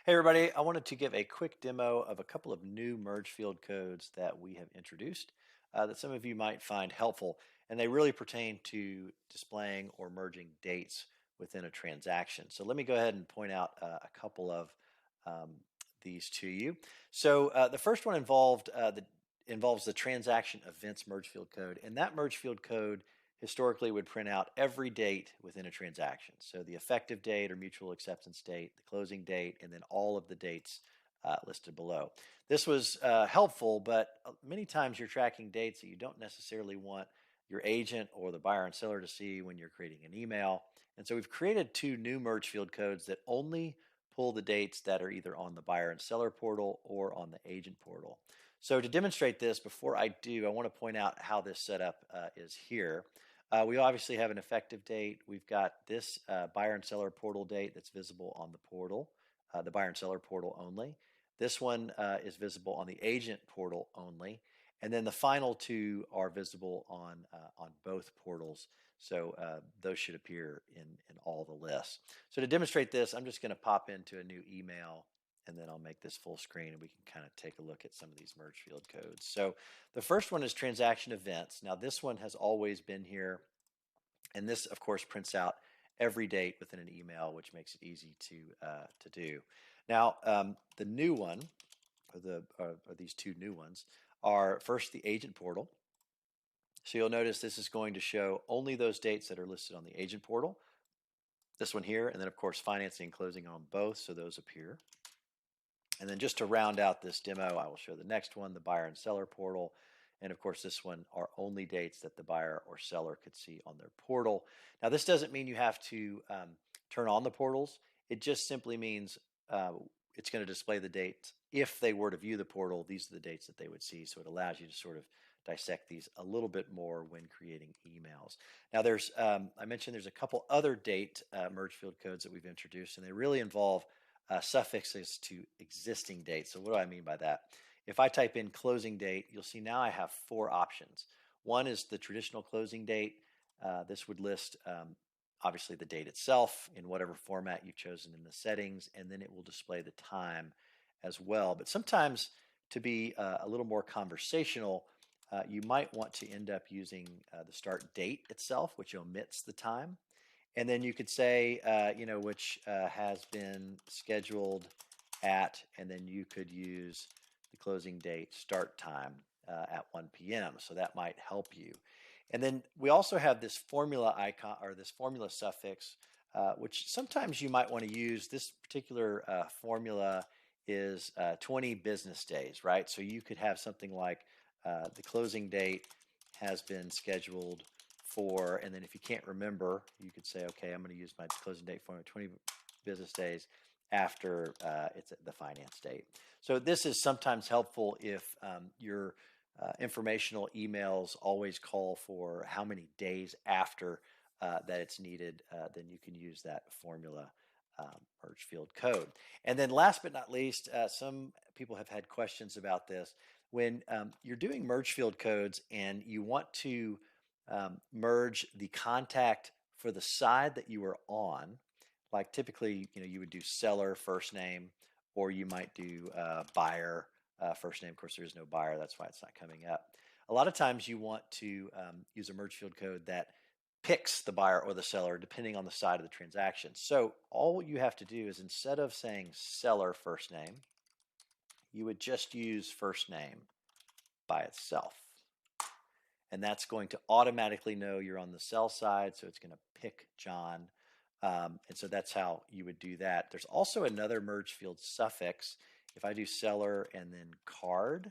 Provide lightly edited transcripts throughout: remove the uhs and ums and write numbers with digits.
Hey everybody, I wanted to give a quick demo of a couple of new merge field codes that we have introduced that some of you might find helpful, and they really pertain to displaying or merging dates within a transaction. So let me go ahead and point out a couple of um, these to you. So the first one involves the transaction events merge field code, and that merge field code historically would print out every date within a transaction. So the effective date or mutual acceptance date, the closing date, and then all of the dates listed below. This was helpful, but many times you're tracking dates that you don't necessarily want your agent or the buyer and seller to see when you're creating an email. And so we've created two new merge field codes that only pull the dates that are either on the buyer and seller portal or on the agent portal. So to demonstrate this, before I do, I want to point out how this setup is here. We obviously have an effective date. We've got this buyer and seller portal date that's visible on the portal, the buyer and seller portal only. This one is visible on the agent portal only. And then the final two are visible on both portals. So those should appear in all the lists. So to demonstrate this, I'm just going to pop into a new email, and then I'll make this full screen and we can kind of take a look at some of these merge field codes. So the first one is transaction events. Now this one has always been here, and this of course prints out every date within an email, which makes it easy to do. Now the new one, or these two new ones, are first the agent portal. So you'll notice this is going to show only those dates that are listed on the agent portal. This one here, and then of course financing and closing on both, so those appear. And then just to round out this demo, I will show the next one, the buyer and seller portal. And of course, this one are only dates that the buyer or seller could see on their portal. Now, this doesn't mean you have to turn on the portals. It just simply means it's going to display the dates. If they were to view the portal, these are the dates that they would see. So it allows you to sort of dissect these a little bit more when creating emails. Now, I mentioned there's a couple other date merge field codes that we've introduced, and they really involve suffixes to existing dates. So what do I mean by that? If I type in closing date, you'll see now I have four options. One is the traditional closing date. This would list obviously the date itself in whatever format you've chosen in the settings, and then it will display the time as well. But sometimes to be a little more conversational, you might want to end up using the start date itself, which omits the time. And then you could say, which has been scheduled at, and then you could use the closing date start time at 1 p.m. So that might help you. And then we also have this formula icon, or this formula suffix, which sometimes you might want to use. This particular formula is 20 business days, right? So you could have something like the closing date has been scheduled for, and then if you can't remember, you could say, okay, I'm going to use my closing date formula 20 business days after it's the finance date. So this is sometimes helpful if your informational emails always call for how many days after that it's needed, then you can use that formula merge field code. And then last but not least, some people have had questions about this. When you're doing merge field codes and you want to merge the contact for the side that you are on, like typically, you would do seller first name, or you might do buyer first name. Of course, there is no buyer, that's why it's not coming up. A lot of times you want to use a merge field code that picks the buyer or the seller depending on the side of the transaction. So all you have to do is, instead of saying seller first name, you would just use first name by itself. And that's going to automatically know you're on the sell side, so it's going to pick John. And so that's how you would do that. There's also another merge field suffix. If I do seller and then card,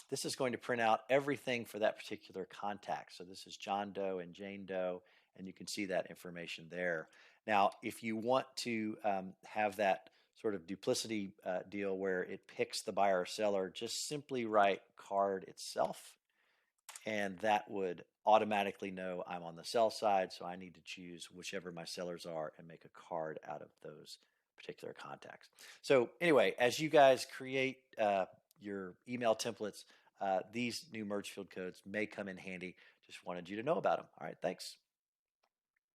this is going to print out everything for that particular contact. So this is John Doe and Jane Doe, and you can see that information there. Now, if you want to have that sort of duplicity deal where it picks the buyer or seller, just simply write card itself, and that would automatically know I'm on the sell side, so I need to choose whichever my sellers are and make a card out of those particular contacts. So anyway, as you guys create your email templates, these new merge field codes may come in handy. Just wanted you to know about them. All right, thanks.